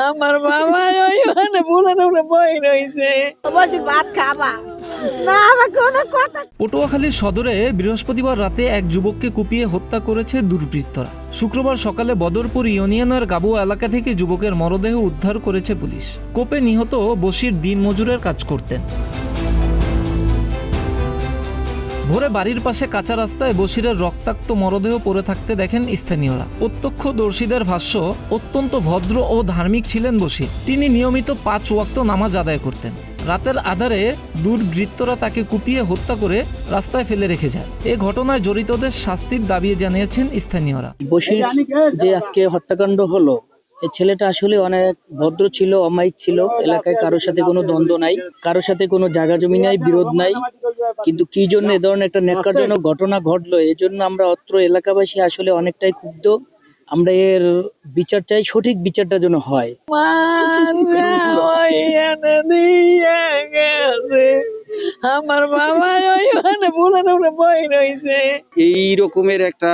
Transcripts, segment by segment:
আমার বাবা ওইখানে বুলের উপরে বই রয়েছে। বলছি ভাত খাবা না, আমার কোনো কথা। পটুয়াখালীর সদরে বৃহস্পতিবার রাতে এক যুবককে কুপিয়ে হত্যা করেছে দুর্বৃত্তরা। শুক্রবার সকালে বদরপুর ইউনিয়নের গাবুয়া এলাকা থেকে যুবকের মরদেহ উদ্ধার করেছে পুলিশ। কোপে নিহত বশির দিনমজুরের কাজ করতেন। ভোরে বাড়ির পাশে কাঁচা রাস্তায় বশিরের রক্তাক্ত মরদেহ পড়ে থাকতে দেখেন স্থানীয়রা। প্রত্যক্ষদর্শীদের ভাষ্য, অত্যন্ত ভদ্র ও ধার্মিক ছিলেন বশির। তিনি নিয়মিত 5 ওয়াক্ত নামাজ আদায় করতেন। রাতের আধারে দুর্বৃত্তরা তাকে কুপিয়ে হত্যা করে রাস্তায় ফেলে রেখে যায়। এ ঘটনায় জড়িতদের শাস্তির দাবি জানিয়েছেন স্থানীয়রা। বশির যে আজকে হত্যাকাণ্ড হলো, এই ছেলেটা আসলে অনেক ভদ্র ছিল, অমায়িক ছিল। এলাকায় কারোর সাথে কোনো দ্বন্দ্ব নাই, কারোর সাথে কোনো জায়গা জমি নাই, বিরোধ নাই। কিন্তু কি জন্য এ ধরনের একটা ন্যাক্কারজনক ঘটনা ঘটলো, এই জন্য আমরা অত্র এলাকাবাসী আসলে অনেকটাই ক্ষুব্ধ। আমরা এর বিচার চাই, সঠিক বিচারটা যেন হয়। আমার বাবা ওইখানে বুলের উপরে বই রয়েছে। এই রকমের একটা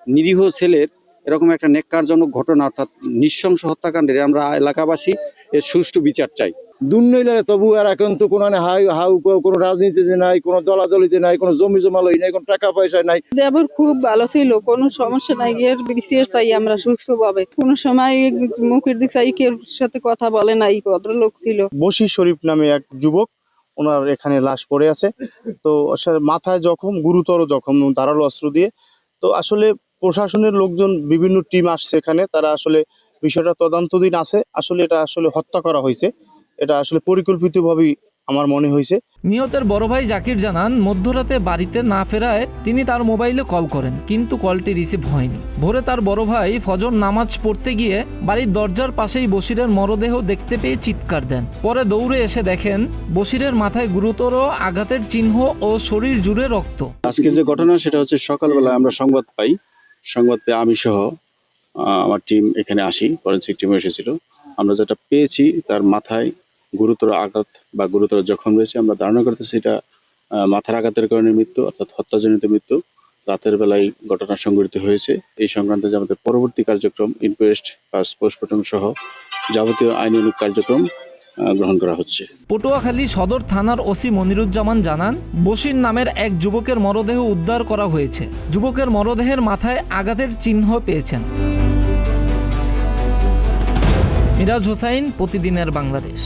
নিরীহ ছেলের এরকম একটা নেক্কারজনক ঘটনা, অর্থাৎ নৃশংস হত্যাকাণ্ডের আমরা এলাকাবাসী এর সুষ্ঠু বিচার চাই। দুর্নইলে তবু এরা কিন্তু কোনো হাউ কোনো রাজনীতিতে নাই, কোনো দলাদলিতে নাই, কোনো জমি জমালই নাই, কোনো টাকা পয়সা নাই। দেবর খুব ভালো ছিল, কোনো সমস্যা নাই। এর বিচার চাই আমরা সুস্থভাবে। কোনো সময় মুখের দিক চাই, কেউ সাথে কথা বলে নাই, ভদ্রলোক ছিল। বশির শরীফ নামে এক যুবক, ওনার এখানে লাশ পড়ে আছে। তো মাথায় জখম, গুরুতর জখম ধারালো অস্ত্র দিয়ে। তো আসলে প্রশাসনের লোকজন বিভিন্ন টিম আসছে এখানে, তারা আসলে বিষয়টা তদন্তাধীন আছে। আসলে এটা আসলে হত্যা করা হয়েছে, এটা আসলে পরিকল্পিতভাবেই আমার মনে হয়েছে। নিহতের বড় ভাই জাকির জানান, মধ্যরাতে বাড়িতে না ফেরায় তিনি তার মোবাইলে কল করেন, কিন্তু কলটি রিসিভ হয়নি। ভোরে তার বড় ভাই ফজর নামাজ পড়তে গিয়ে বাড়ির দরজার পাশেই বশিরের মরদেহ দেখতে পেয়ে চিৎকার দেন। পরে দৌড়ে এসে দেখেন বশিরের মাথায় গুরুতর আঘাতের চিহ্ন ও শরীর জুড়ে রক্ত। আজকে যে ঘটনা সেটা হচ্ছে, সকালবেলা আমরা সংবাদ পাই। সংবাদ পেয়ে আমি সহ আমার টিম এখানে আসি, ফরেনসিক টিম এসেছিল। আমরা যেটা পেয়েছি, তার মাথায় গুরুতর আঘাত বা গুরুতর জখম রয়েছে। আমরা ধারণা করতেছি এটা মাথার আঘাতের কারণে মৃত্যু, অর্থাৎ হত্যাজনিত মৃত্যু। রাতের বেলায় ঘটনা সংঘটিত হয়েছে। এই সংক্রান্তে যে আমাদের পরবর্তী কার্যক্রম, ইনকোয়েস্ট বা পোস্টমর্টম সহ যাবতীয় আইনানুগ কার্যক্রম গ্রহণ করা হচ্ছে। পটুয়াখালী সদর থানার ওসি মনিরুজ্জামান জানান, বশির নামের এক যুবকের মরদেহ উদ্ধার করা হয়েছে। যুবকের মরদেহের মাথায় আঘাতের চিহ্ন পেয়েছেন। মিরাজ হোসাইন, প্রতিদিনের বাংলাদেশ।